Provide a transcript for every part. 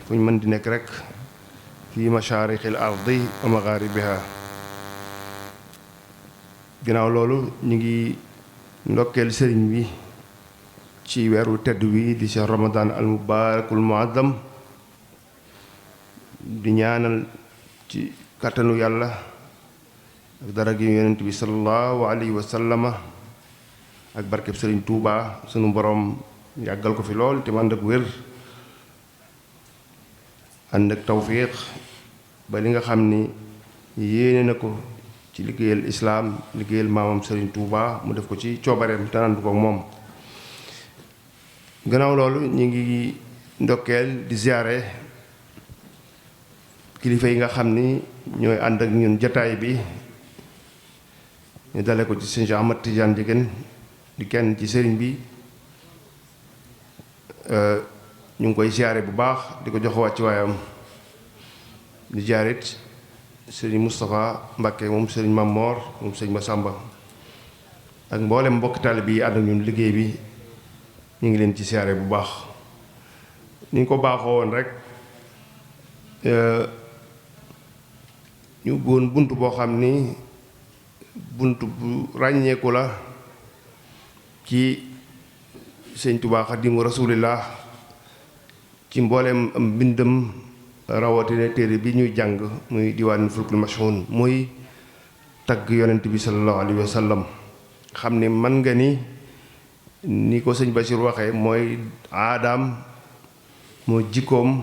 fu ñu mën di nekk rek fi mashaariqil ardi wa magharibiha. ginnaaw loolu ñu ngi ndokkeel sëriñ bi ci weeru tedd wi di shahr ramadan al mubarakul muazzam, di ñaanal ci kàttanu yàlla ak dara gi yonent bi sallallahu alayhi wa sallama ak barkeb sëriñ Tuuba sunu borom yàggal ko fi lool te ànd ak wér ànd ak tawfiq ba li nga xam ni yéene na ko ci liggéeyal islaam, liggéeyal maamam sëriñ Tuuba mu def ko ci coobareem te ànd ko ak moom. gannaaw loolu ñu ngi ndokkeel di ziyaare kilifa yi nga xam ni ñooy ànd ak ñun jataay bi, ñu dale ko ci sëñ Ahmad Tidiane Ndiéguène di kenn ci sëriñ bi. ñu ngi koy ziyaare bu baax di ko jox wàcc waayam, di ziyaarit sëriñ Moustapha Mbacké moom sëriñ Mamor moom sëriñ Massamba ak mboolem mbokki taalibe yi ànd ak ñun liggéey bi, ñu ngi leen ci ziyaare bu baax. ni ñu ko baaxoo woon rek ñu boon bunt boo xam ni bunt bu ràññeeku la ci sëñ Tuubaa Xaadimu Rasuulillah ci mbooleem am mbindam, rawatina téere bi ñuy jàng muy diwaanul fulkul mashhuun, muy tagg yonent bi sallallahu alayhi wa sallam. xam ni man nga ni ko sëñ Bachir waxee mooy aadaam, mooy jikkoom,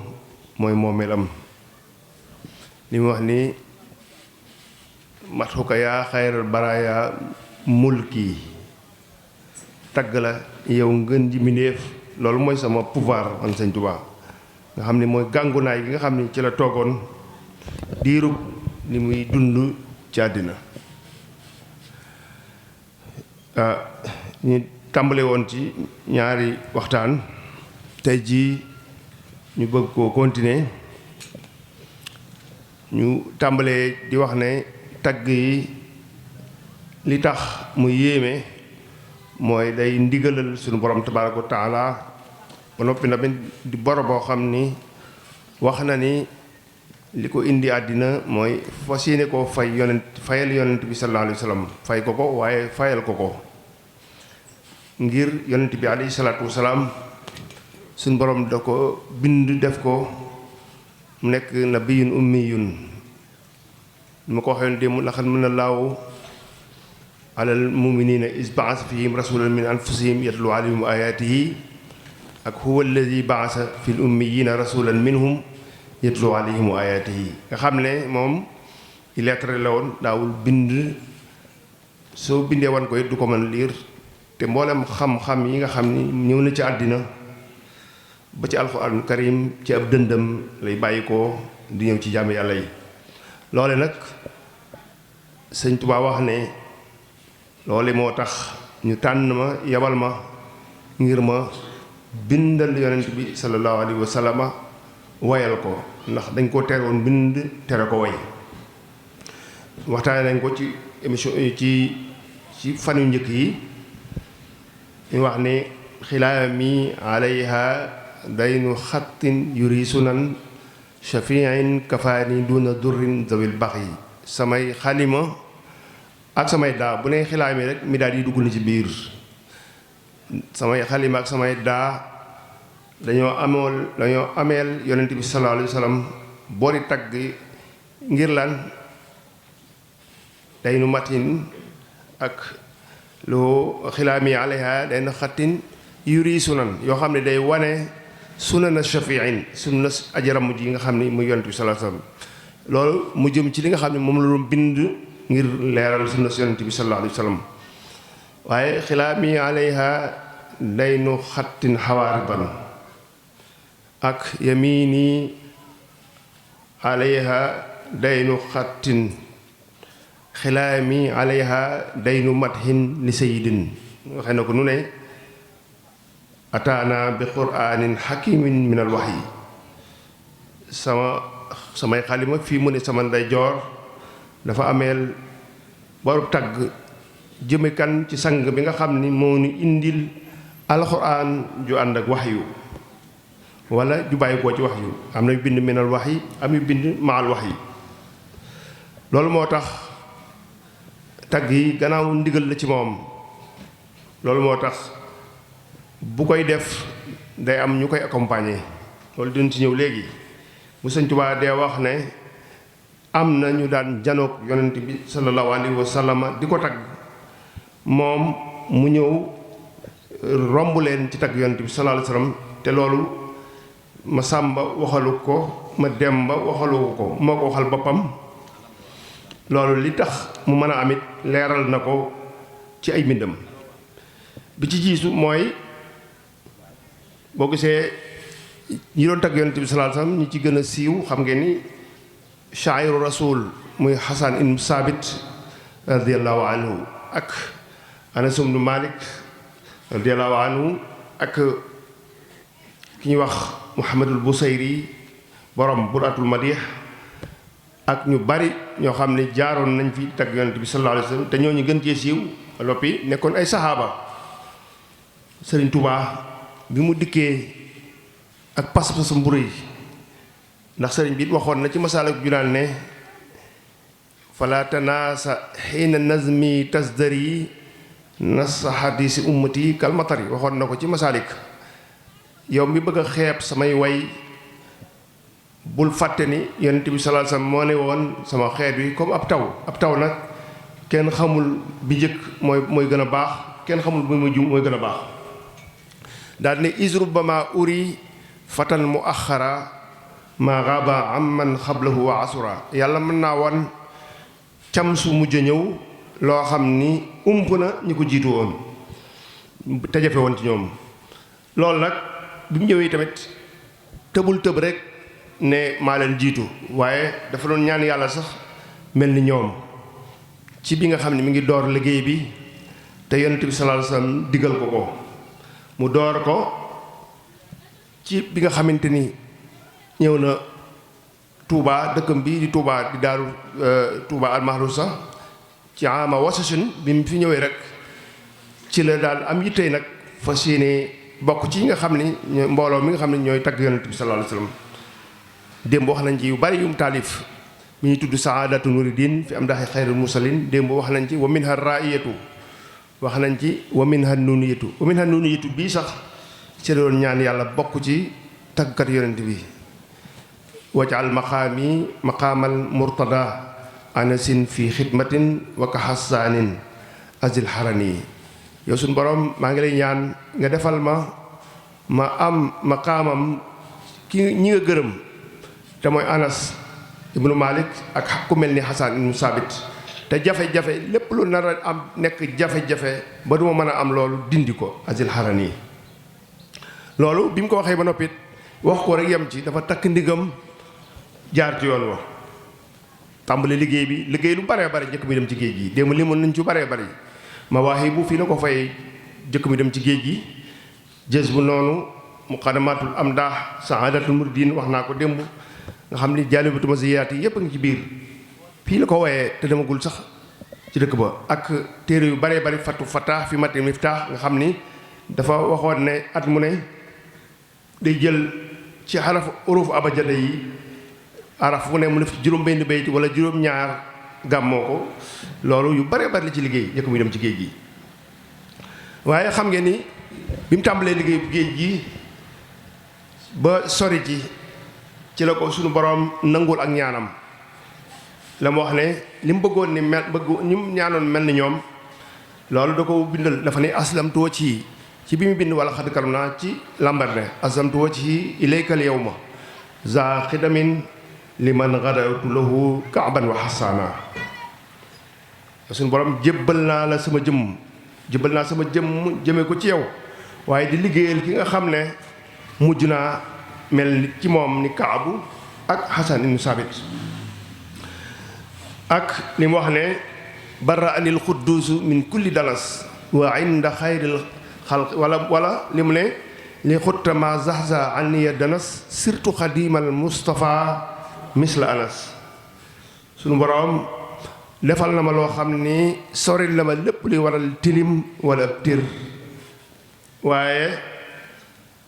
mooy moomeelam. li mu wax ni matxuka yaa xayral baraaya mulki, tagg la yow ngën ji mbindéef, loolu mooy sama pouvoir man sëñ Tuubaa nga xam ni mooy gàngunaay gi nga xam ni ci la toogoon diirub li muy dund ci àddina. ñu tàmbale woon ci ñaari waxtaan, tey jii ñu bëgg koo continuer. ñu tàmbalee di wax ne tagg yi li tax mu yéeme mooy day ndigalal suñu borom tabaaraka wa taala, ba noppi na di boro boo xam ni wax na ni li ko indi àddina mooy fas yéene koo fayal yonent bi sallallahu alayhi wa sallam, fay ko ko waaye fayal ko ko ngir yonent bi alayhi salaatu wasalaam suñu borom da ko bind def ko mu nekk nabiyun ummiyun. ma ko waxee démb, laqad manna Allaahu alal mu'miniina iz ba'asa fihim rasuulan min anfusihim yatluu alayhim aayaatihi ak huwa allazii ba'asa fil ummiyyiina rasuulan minhum yatluu alayhim aayaatihi. nga xam ne moom illettré la woon, daawul bind, soo bindee wan ko it du ko mën liir, te mboolem xam-xam yi nga xam ni ñëw na ci àddina ba ci alxuraanul karim ci ab dëndam lay bàyyi ko di ñëw ci jàmm yàlla yi. loole nag sëñ Tuubaa wax ne loole moo tax ñu tànn ma, yabal ma ngir ma bindal yonent bi sallallahu alayhi wa sallama, wayal ko, ndax dañ ko tere woon bind, tere ko way. waxtaane nañ ko ci émission ci fan yu njëkk yi. ñu wax ne xilaami alayha daynu xattin yuri sunan shafiin kafaani duna durrin zawil bax yi. samay xalima ak samay daa, bu ne xilaami rek mi daal yi dugg na ci biir. samay xalima ak samay daa dañoo ameel yonent bi sallallahu alayhi wa sallam boori tagg ngir lan daynu matin ak lu xilaami alayha day na xattin yuri sunan yoo xam ne day wane sunana shafiin, sunna ajaram ji nga xam ne muy yonent bi sallallahu alayhi wasallam. loolu mu jëm ci li nga xam ne moom la doon bind ngir leeral sunna yonent bi sallallahu alayhi wasallam. waaye xilaami alayha day nu xattin xawaariban ak yamini alayha day nu xattin xilaami alayha daynu mathin li sayidin. waxee na ko nu ne ataana bi quraanin hakimin min al wahyi. samay xalima fii mu ne sama ndeyjoor dafa ameel barub tagg jëme kan ci sang bi nga xam ni moo ni indil alxuraan ju ànd ak waxyu. wala ju bàyyi koo ci wax yu am na yu bind minal wax yi am yu bind maal wax yi. loolu moo tax tagg yi gannaaw ndigal la ci moom loolu moo tax bu koy def day am ñu koy accompagner loolu dinañ ci ñëw léegi bu Sëñ Tuubaa dee wax ne am na ñu daan janoog yonent bi sallallahu alayhi wa sallam di ko tagg moom mu ñëw romb leen ci tagg yonent bi sallallahu alayhi wa sallam te loolu ma sàmba waxalu ko ma demba waxalu ko moo ko waxal boppam. loolu li tax mu mën a amit leeral na ko ci ay mbindam bi ci jiisu mooy boo gisee ñi doon tagg yonent bi sallallahu alayhi wasallam ñi ci gën a siiw xam ngeen ni shaa'iru rasul muy Hasan ibn Saabit radiyallahu anhu ak Anas ibn Malik radiyallahu anhu ak ki ñuy wax Muhammadul Busayri borom Buraatul Madih ak ñu bari ñoo xam ne jaaroon nañ fi tagg yonent bi sallallahu alayhi wasallam te ñooñu gën cee siiw loppi nekkoon ay saxaaba. Sëriñ Tuubaa bi mu dikkee ak pas-pasam bu rëy ndax sëriñ bi waxoon na ci Masaalikul Jinaan ne fala tanaasa xiina nazmi tasdari nas hadisi ummati kalmatari waxoon na ko ci Masaalik yow mi bëgg a xeeb samay way bul fàtte ni yonent bi sallallahu alayhi wasallam moo ne woon sama xeet wi comme ab taw nag kenn xamul bi njëkk mooy gën a baax kenn xamul bi mujj mooy gën a baax daal ne isrubama uri fatan mu axara ma gaba amman xablahu wa asura yàlla mën naa wan cam su mujj ñëw loo xam ni ump na ñi ko jiitu woon te jafe woon ci ñoom loolu nag bi mu ñëwee tamit tëbul tëb rek ne maa leen jiitu waaye dafa doon ñaan yàlla sax mel ni ñoom ci bi nga xam ne mi ngi door liggéey bi te yonent bi sallallahu alayhi wasallam digal ko ko mu door ko ci bi nga xamante ni ñëw na Touba dëkkam bi di Touba di daaru Touba almahrusa ci ama wasasun bi mu fi ñëwee rek ci la daal am yittey nag fas yéene bokk ci nga xam ni mbooloo mi nga xam ne ñooy tagg yonent bi sallallahu alayhi wasallam démb wax nañ ci yu bari yum taalif mi ñuy tudd saadatul muridin fi am daxi xayrul mursalin démb wax nañ ci wa minha raiyatu wax nañ ci wa minha nuniyatu bii sax ci doon ñaan yàlla bokk ci tàggkat yonent bi wajal maqaami maqaamal murtada anasin fi xidmatin wa ka hassaanin azil harani yow suñ borom maa ngi lay ñaan nga defal ma am maqaamam ki ñi nga gërëm te mooy Anas ibnu Malik ak ku mel ni Hasan ibnu Saabit te jafe-jafe lépp lu nar a am nekk jafe-jafe ba duma mën a am loolu dindi ko azil harani loolu bi mu ko waxee ba noppit wax ko rek yem ci dafa takk ndigam jaar ci yoon wa tàmbali liggéey bi liggéey lu baree bari jëkk mi dem ci géej gi démb li mën nañ ci baree bari Mawaahibu fii la ko fay jëkk mi dem ci géej gi jës bu noonu muqaddamatul amdah saadatul muridin wax naa ko démb nga xam ni jaalibatu maziyaat yi yépp a ngi ci biir fii la ko woyee te demagul sax ci dëkk ba ak téere yu baree bari fatu fatah fi mati miftah nga xam ni dafa waxoon ne at mu ne day jël ci xaraf uruf abajada yi araf mu ne mu def ci juróom benn bayt wala juróom ñaar gàmmoo ko loolu yu bare bari la ci liggéey jëkk muy dem ci géej gi waaye xam ngeen ni bi mu tàmbalee liggéey bu géej gi ba sori ci la ko suñu boroom nangul ak ñaanam la mu wax ne li mu bëggoon ni mel ñu ñaanoon mel ni ñoom loolu da ko bindal dafa ne aslamtu wajhi ci bi mu bind wala xad karam naa ci Lambaréné aslamtu wajhi ilaykal yawma za xidamin liman gadawtu lahu kaaban wa xasaana suñu borom jébbal naa la sama jëmm jébbal naa sama jëmm jëme ko ci yow waaye di liggéeyal ki nga xam ne mujj naa mel ci moom ni Kaabu ak Hasan ibnu Saabit ak li mu wax ne barra anil xudduusu min kulli danas wa inda xayril xalq wala li mu ne li xutta ma zahza anniya danas surtout xadimal Mustafa misla Anas sunu boroom defal na ma loo xam ni sori la ma lépp luy waral tilim wala ab tir waaye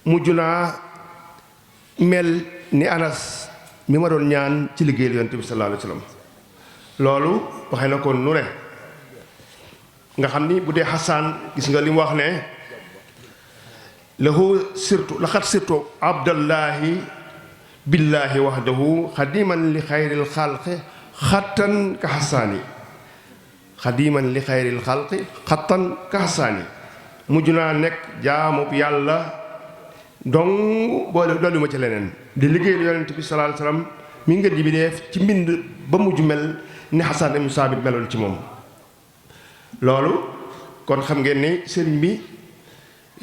mujj naa mel ni Anas mi ma doon ñaan ci liggéeyal yonent bi sallallahu alayhi wa sallam loolu waxee na ko nu ne nga xam ni bu dee Xasaan gis nga li mu wax ne lahu sirtu laqad sirtu abdallahi billahi wahdahu xadiman li xayril xalqi xattan ka xasaani xadiman li xayril xalqi xattan ka xasaani mujj naa nekk jaamub yàlla dong boole dolli ma ci leneen di liggéeyal yonent bi sallallahu alayhi wasallam mi ngeen ji bi def ci mbind ba mujj mel ni Xasaan ibn Saabit meloon ci moom loolu kon xam ngeen ni sëriñ bi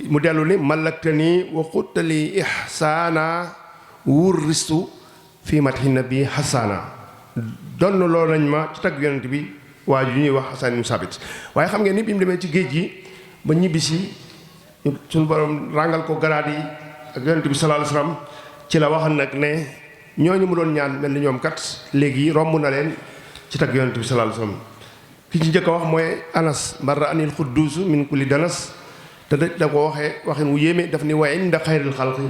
mu dellu ni malaktani wa xuttali ihsaana wurristu fii matxi nabi Xasaana donn loolu nañ ma ci tagg yonent bi waa ju ñuy wax Xasaan ibn Saabit waaye xam ngeen ni bi mu demee ci géej gi ba ñibbisi suñu borom ràngal ko garaat yi ak yonent bi sallallahu alayhi wasallam ci la waxal nag ne ñooñu mu doon ñaan mel ni ñoom kat léegi romb na leen ci tagg yonent bi sallallahu alayhi wasallam ki ci njëkk a wax mooy Anas marra anil xudduus min kulli danas te da ko waxee waxin wu yéeme daf ni wa inda xayril xalqi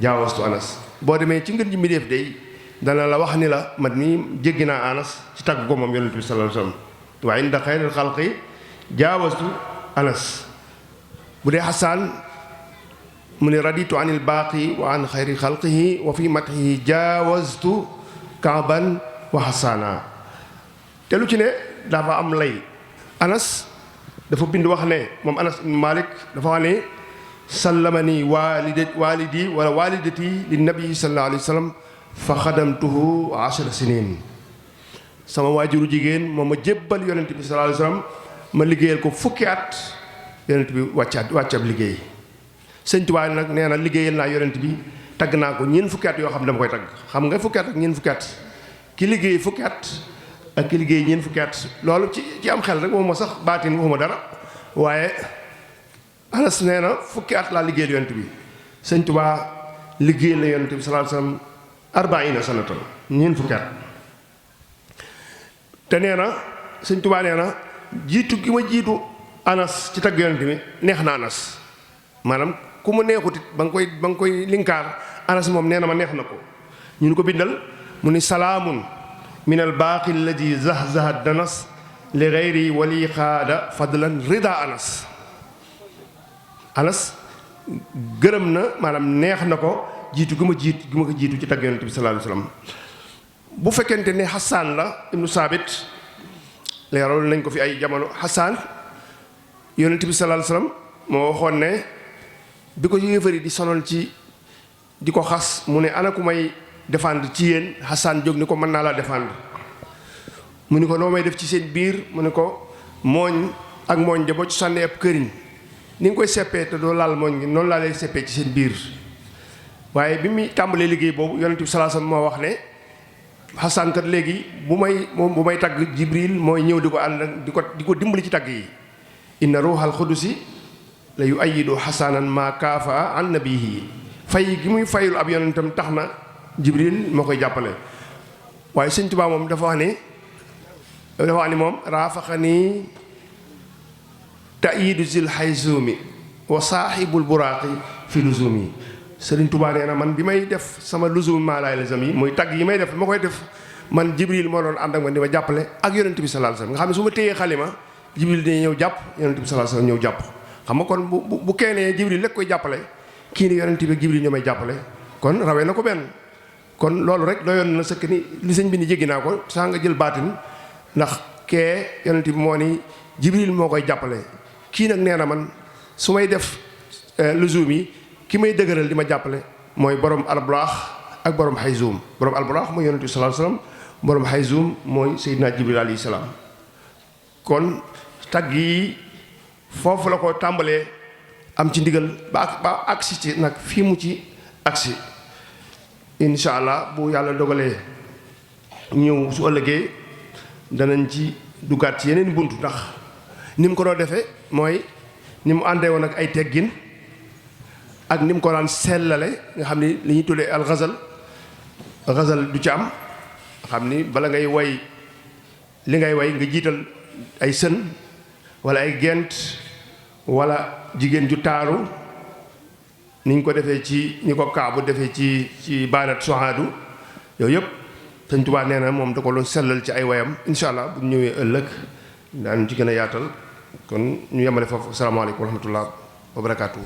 jaawastu Anas boo demee ci ngën ji mi def day dana la wax ni la man mii jéggi naa Anas ci tagg ko moom yonent bi sallallahu alayhi wasallam wa inda xayril xalqi jaawastu Anas bu dee Xasaan mu ne raditu anil baaqi wa an xayri xalqihi wa fi matxihi jaawastu Kaaban wa Xasaana te lu ci ne dafa am lay Anas dafa bind wax ne moom Anas ibn Malik dafa wax ne sallamani walidi wala walidati li nabi sallallahu alayhi wa sallam fa xadamtuhu 10 sinin sama waajuru jigéen moom ma jébbal yonent bi sallallahu alayhi wa sallam ma liggéeyal ko fukki at yonent bi wàccab liggéey sëñ Tuubaa nag nee na liggéeyal naa yonent bi tagg naa ko ñeent fukki at yoo xam ne dama koy tagg xam nga fukki at ak ñeent fukki at ki liggéey fukki at ak ki liggéey ñeent fukki at loolu ci am xel rek waxuma sax baatin waxuma dara waaye Anas nee na fukki at laa liggéeyal yonent bi sëñ Tuubaa liggéeyal na yonent bi sallallahu alayhi wasallam 40 sanatan ñeent fukki at te nee na sëñ Tuubaa nee na jiitu gi ma jiitu Anas ci tagg yonent bi neex na Anas maanaam ku mu neexutit ba nga koy linkaar Anas moom nee na ma neex na ko ñu ni ko bindal mu ni salaamun min al baaqi alladi zahzaha danas li gayri wali xaada fadlan rida Anas gërëm na maanaam neex na ko jiitu gi ma ko jiitu ci tagg yonent bi sallallahu alayhi wasallam bu fekkente ne Xasaan la ibnu Saabit leeral nañ ko fi ay jamono Xasaan yonent bi sallallahu alayhi wasallam moo waxoon ne bi ko yéefari di sonal ci di ko xas mu ne ana ku may défendre ci yéen Xasaan jóg ni ko mën naa laa défendre mu ni ko noo may def ci seen biir mu ne ko mooñ ak mooñ de boo ci sànnee ab këriñ ni nga koy seppee te doo laal mooñ gi noonu laa lay seppee ci seen biir waaye bi muy tàmbalee liggéey boobu yonent bi sallallahu alayhi wasallam moo wax ne Xasaan kat léegi bu may tagg Jibril mooy ñëw di ko ànd di ko dimbali ci tagg yi inna ruuxal xudusi la yu ayidu Xasaanan maa kaafa an nabihi fay gi muy fayul ab yonentam tax na Jibril moo koy jàppale waaye Sëñ Tuubaa moom dafa wax ni moom raafaxani tayidu zil xayzumi wa saaxibul buraaqi fi luzumi Sëriñ Tuubaa nee na man bi may def sama luzum maa laay lazam yi muy tagg yi may def ma koy def man Jibril moo doon ànd ak man di ma jàppale ak yonent bi sallallahu alayhi wasallam nga xam ne su ma téyee xalima Jibril dañuy ñëw jàpp yonent bi sallallahu alayhi wasallam ñëw jàpp xam nga kon bu keenee Jibril lekk koy jàppale kii ni yonent bi ak Jibril ñoo may jàppale kon rawee na ko benn kon loolu rek doyoon na sëkk ni li sëñ bi ni jéggi naa ko saa nga jël baatin ndax kee yonent bi moo ni Jibril moo koy jàppale kii nag nee na man su may def luzum yi ki may dëgëral di ma jàppale mooy borom alburaax ak borom xayzum borom alburaax mooy yonent bi sallallahu alayhi wasallam borom xayzum mooy Seydina Jibril alayhi salaam kon tagg yi foofu la ko tàmbalee am ci ndigal ba agsi ci nag fii mu ci agsi insha allah bu yàlla dogalee ñëw su ëllëgee danañ ci duggaat ci yeneen bunt ndax ni mu ko doon defee mooy ni mu àndee woon ak ay teggin ak ni mu ko daan sellale nga xam ni li ñuy tuddee al xazal du ci am xam ni bala ngay way li ngay way nga jiital ay sën wala ay gent wala jigéen ju taaru niñ ko defee ci ñi ko kaabu defee ci baanat sohaadu yooyu yëpp Sëñ Tuubaa nee na moom da ko doon sellal ci ay wayam incha allah bu ñëwee ëllëg daan ci gën a yaatal kon ñu yemale foofu asalaamaaleykum wa rahmatullah wa barakaatu.